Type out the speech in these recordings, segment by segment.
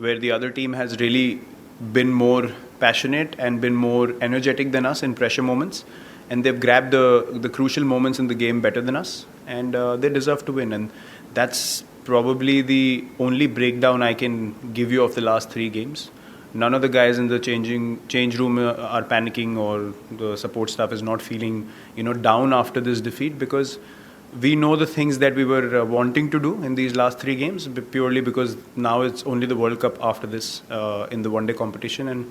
where the other team has really been more passionate and been more energetic than us in pressure moments, and they've grabbed the crucial moments in the game better than us, and they deserve to win. And that's probably the only breakdown I can give you of the last 3 games. None of the guys in the change room are panicking, or the support staff is not feeling down after this defeat, because we know the things that we were wanting to do in these last 3 games, purely because now it's only the World Cup after this in the one-day competition. And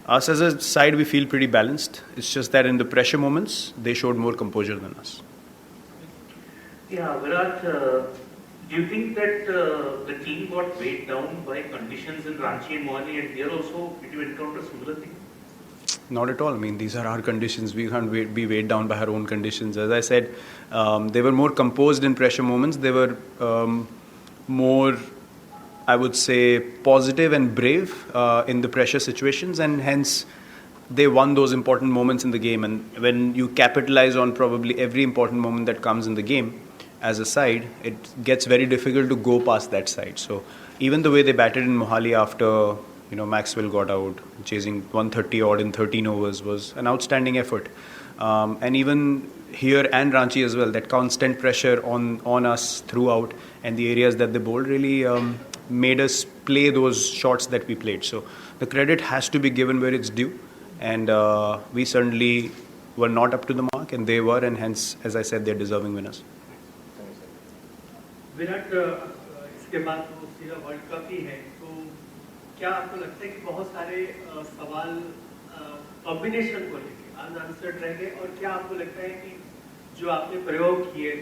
us as a side, we feel pretty balanced. It's just that in the pressure moments, they showed more composure than us. Yeah, Virat, do you think that the team got weighed down by conditions in Ranchi and Mohali, and here also did you encounter similar things? Not at all. I mean, these are our conditions. We can't be weighed down by our own conditions. As I said, they were more composed in pressure moments. They were more, I would say, positive and brave in the pressure situations, and hence they won those important moments in the game. And when you capitalize on probably every important moment that comes in the game as a side, it gets very difficult to go past that side. So even the way they batted in Mohali after Maxwell got out, chasing 130 odd in 13 overs, was an outstanding effort. And even here and Ranchi as well, that constant pressure on us throughout, and the areas that they bowled really made us play those shots that we played. So the credit has to be given where it's due, and we certainly were not up to the mark, and they were, and hence, as I said, they're deserving winners. Virat, इसके बाद तो सीधा world cup ही है, तो क्या आपको लगता है कि बहुत सारे सवाल कॉम्बिनेशन को लेकर अनआंसर्ड रह गए, और क्या आपको लगता है कि जो आपने प्रयोग किए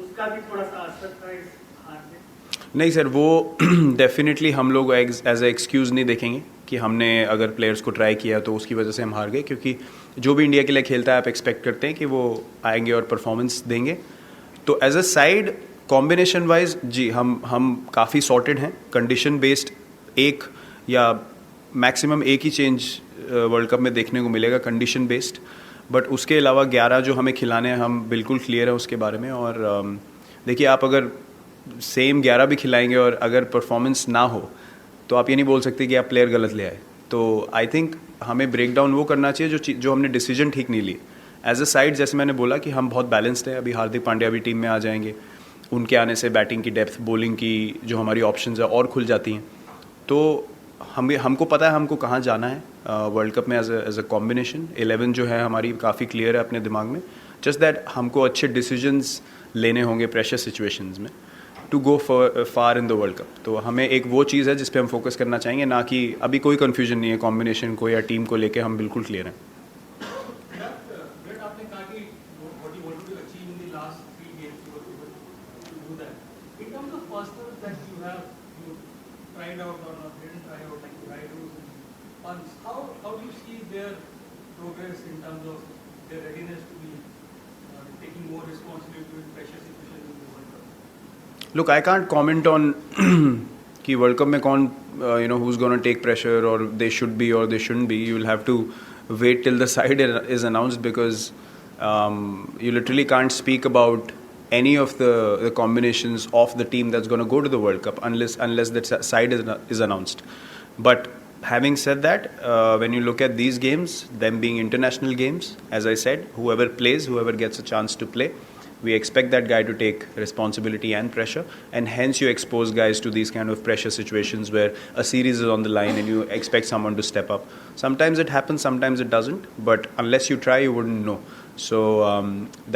उसका भी थोड़ा सा असर था इस हार में? नहीं सर, वो डेफिनेटली हम लोग एज ए एक्सक्यूज़ नहीं देखेंगे कि हमने अगर प्लेयर्स को ट्राई किया तो उसकी वजह से हम हार गए, क्योंकि जो भी इंडिया के लिए खेलता है आप एक्सपेक्ट करते हैं कि वो आएंगे और परफॉर्मेंस देंगे. तो as a side combination wise जी हम काफ़ी सॉर्टेड हैं. कंडीशन बेस्ड एक या मैक्सिमम एक ही चेंज वर्ल्ड कप में देखने को मिलेगा कंडीशन बेस्ड, बट उसके अलावा 11 जो हमें खिलाने हैं हम बिल्कुल क्लियर है उसके बारे में. और देखिए, आप अगर सेम 11 भी खिलाएंगे और अगर परफॉर्मेंस ना हो तो आप ये नहीं बोल सकते कि आप प्लेयर गलत ले आए. तो आई थिंक हमें ब्रेक डाउन वो करना चाहिए जो हमने डिसीजन ठीक नहीं लिए. एज अ साइड जैसे मैंने बोला कि हम बहुत बैलेंस्ड हैं. अभी हार्दिक पांड्या भी टीम में आ जाएंगे, उनके आने से बैटिंग की डेप्थ, बॉलिंग की जो हमारी ऑप्शंस है और खुल जाती हैं. तो हमको पता है हमको कहाँ जाना है वर्ल्ड कप में एज अ कॉम्बिनेशन. 11 जो है हमारी काफ़ी क्लियर है अपने दिमाग में. जस्ट दैट हमको अच्छे डिसीजंस लेने होंगे प्रेशर सिचुएशंस में to go far in the World Cup. तो हमें एक वो चीज़ है जिस पे हम फोकस करना चाहेंगे, ना कि अभी कोई कन्फ्यूजन नहीं है कॉम्बिनेशन को या टीम को लेके. हम बिल्कुल क्लियर हैं. How do you see their progress in terms of their readiness to be taking more responsibility in pressure situations in the World Cup? Look, I can't comment on कि world cup में कौन who's going to take pressure or they should be or they shouldn't be. You will have to wait till the side is announced, because you literally can't speak about any of the combinations of the team that's going to go to the World Cup unless that side is announced. But having said that, when you look at these games, them being international games, as I said, whoever plays, whoever gets a chance to play, we expect that guy to take responsibility and pressure, and hence you expose guys to these kind of pressure situations where a series is on the line and you expect someone to step up. Sometimes it happens, sometimes it doesn't, but unless you try, you wouldn't know. So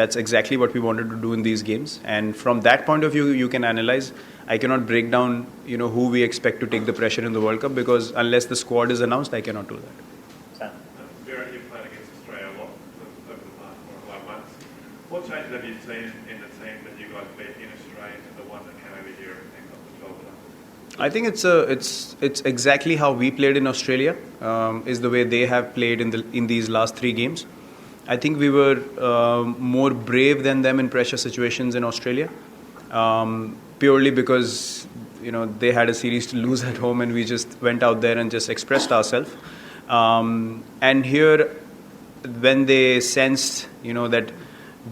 that's exactly what we wanted to do in these games, and from that point of view, you can analyze. I cannot break down, who we expect to take the pressure in the World Cup, because unless the squad is announced, I cannot do that. Virat, you've played against Australia a lot over the past 4 or 5 months. What changes have you seen in the team that you guys beat in Australia to the one that came over here and got the job done? I think it's exactly how we played in Australia, is the way they have played in these last 3 games. I think we were more brave than them in pressure situations in Australia, purely because they had a series to lose at home, and we just went out there and just expressed ourselves. And here, when they sensed that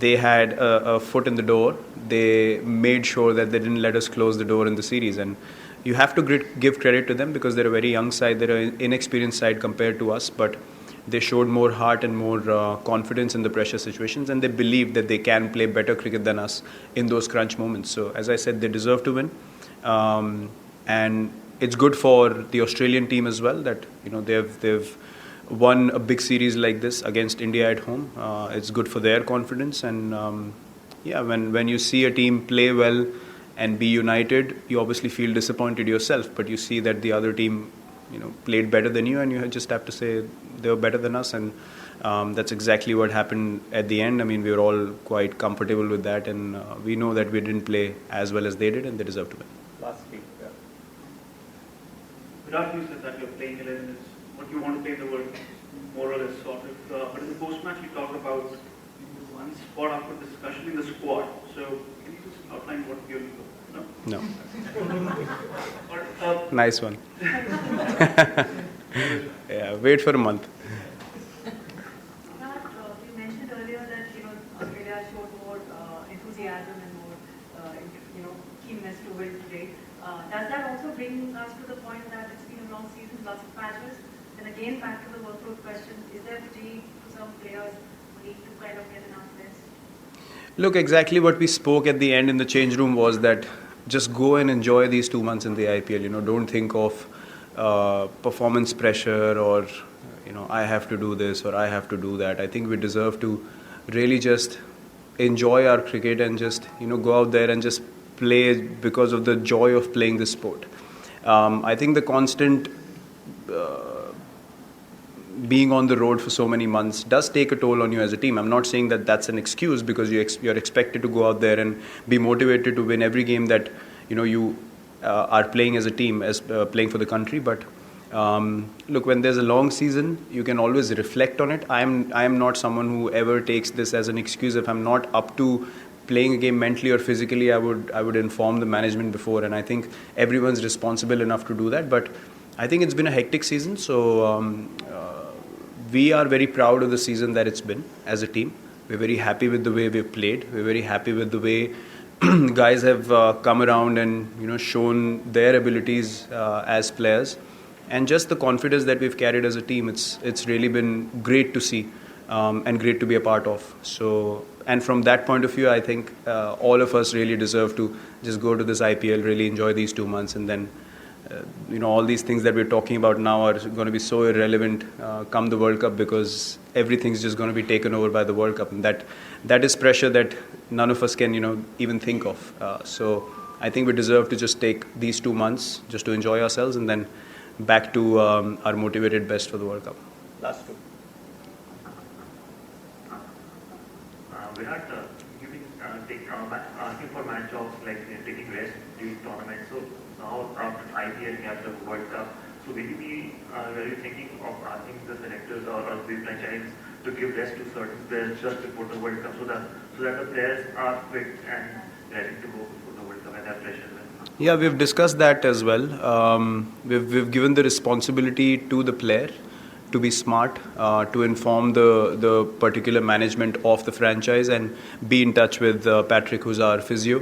they had a foot in the door, they made sure that they didn't let us close the door in the series. And you have to give credit to them because they're a very young side, they're an inexperienced side compared to us, but they showed more heart and more confidence in the pressure situations, and they believed that they can play better cricket than us in those crunch moments. So as I said, they deserve to win, and it's good for the Australian team as well that they've won a big series like this against India at home. It's good for their confidence, and when you see a team play well and be united, you obviously feel disappointed yourself, but you see that the other team played better than you, and you just have to say they were better than us, and that's exactly what happened at the end. I mean, we were all quite comfortable with that, and we know that we didn't play as well as they did, and they deserve to win. Last week. Virat, you said that your playing 11 is what you want to play in the world, more or less sort of. But in the post-match, you talked about one spot after discussion in the squad. So can you just outline what you're looking for? No. Or, Nice one. Yeah, wait for a month. You mentioned earlier that Australia showed more enthusiasm and more keenness to win today. Does that also bring us to the point that it's been a long season, lots of matches, and again back to the workload question? Is there fatigue to some players who need to kind of get enough rest? Look, exactly what we spoke at the end in the change room was that just go and enjoy these 2 months in the IPL. Don't think of performance pressure or I have to do this or I have to do that. I think we deserve to really just enjoy our cricket and just go out there and just play because of the joy of playing this sport. I think the constant being on the road for so many months does take a toll on you as a team. I'm not saying that that's an excuse because you're expected to go out there and be motivated to win every game that you are playing as a team, as playing for the country. But look, when there's a long season, you can always reflect on it. I am not someone who ever takes this as an excuse. If I'm not up to playing a game mentally or physically, I would inform the management before, and I think everyone's responsible enough to do that. But I think it's been a hectic season, so we are very proud of the season that it's been as a team. We're very happy with the way we've played. We're very happy with the way guys have come around and shown their abilities as players, and just the confidence that we've carried as a team. It's really been great to see and great to be a part of. So, and from that point of view, I think all of us really deserve to just go to this IPL, really enjoy these 2 months, and then all these things that we're talking about now are going to be so irrelevant come the World Cup, because everything's just going to be taken over by the World Cup, and that is pressure that none of us can even think of. So I think we deserve to just take these 2 months just to enjoy ourselves, and then back to our motivated best for the World Cup. Last two. Virat, you've been asking for match offs, like taking rest during tournaments. So now after IPL, we have the World Cup. So will you be really thinking of asking the selectors or the franchise to give rest to certain players just before the World Cup, so that the players are fit and ready to go before the World Cup and have pressure? Yeah, we've discussed that as well. We've given the responsibility to the player to be smart, to inform the particular management of the franchise and be in touch with Patrick, who's our physio.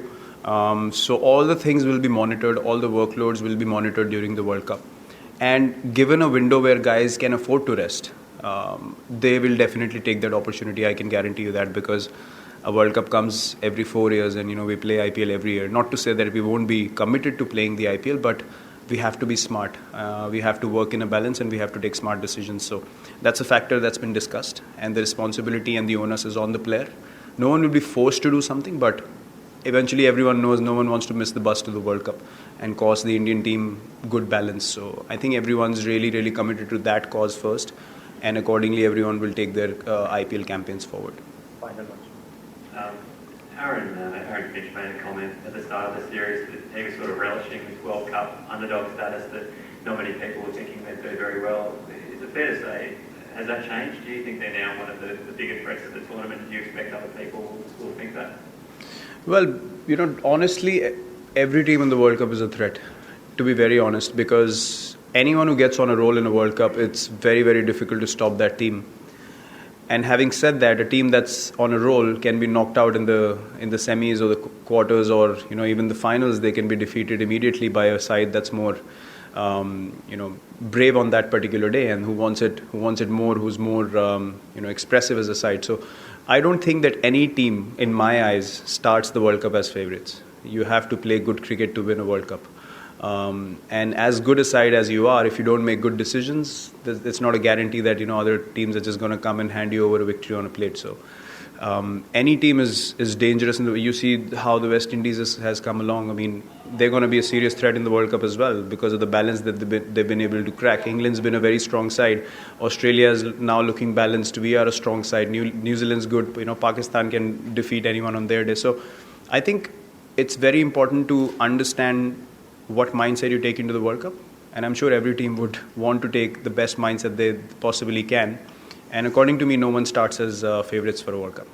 So all the things will be monitored, all the workloads will be monitored during the World Cup. And given a window where guys can afford to rest, they will definitely take that opportunity. I can guarantee you that, because a World Cup comes every 4 years and we play IPL every year. Not to say that we won't be committed to playing the IPL, but we have to be smart. We have to work in a balance, and we have to take smart decisions. So that's a factor that's been discussed, and the responsibility and the onus is on the player. No one will be forced to do something, but eventually everyone knows no one wants to miss the bus to the World Cup and cause the Indian team good balance. So I think everyone's really, really committed to that cause first, and accordingly everyone will take their IPL campaigns forward. Final one. Aaron Finch made a comment at the start of the series that he was sort of relishing this World Cup underdog status, that not many people were thinking they'd do very well. Is it fair to say, has that changed? Do you think they're now one of the bigger threats of the tournament? Do you expect other people will think that? Well, honestly, every team in the World Cup is a threat, to be very honest, because anyone who gets on a roll in a World Cup, it's very, very difficult to stop that team. And having said that, a team that's on a roll can be knocked out in the semis or the quarters, or even the finals. They can be defeated immediately by a side that's more brave on that particular day, and who wants it more, who's more expressive as a side. So I don't think that any team, in my eyes, starts the World Cup as favourites. You have to play good cricket to win a World Cup. And as good a side as you are, if you don't make good decisions, it's not a guarantee that other teams are just going to come and hand you over a victory on a plate. So any team is dangerous. You see how the West Indies has come along. I mean, they're going to be a serious threat in the World Cup as well because of the balance that they've been able to crack. England's been a very strong side. Australia is now looking balanced. We are a strong side. New Zealand's good. Pakistan can defeat anyone on their day. So I think it's very important to understand what mindset you take into the World Cup, and I'm sure every team would want to take the best mindset they possibly can, and according to me, no one starts as favourites for a World Cup.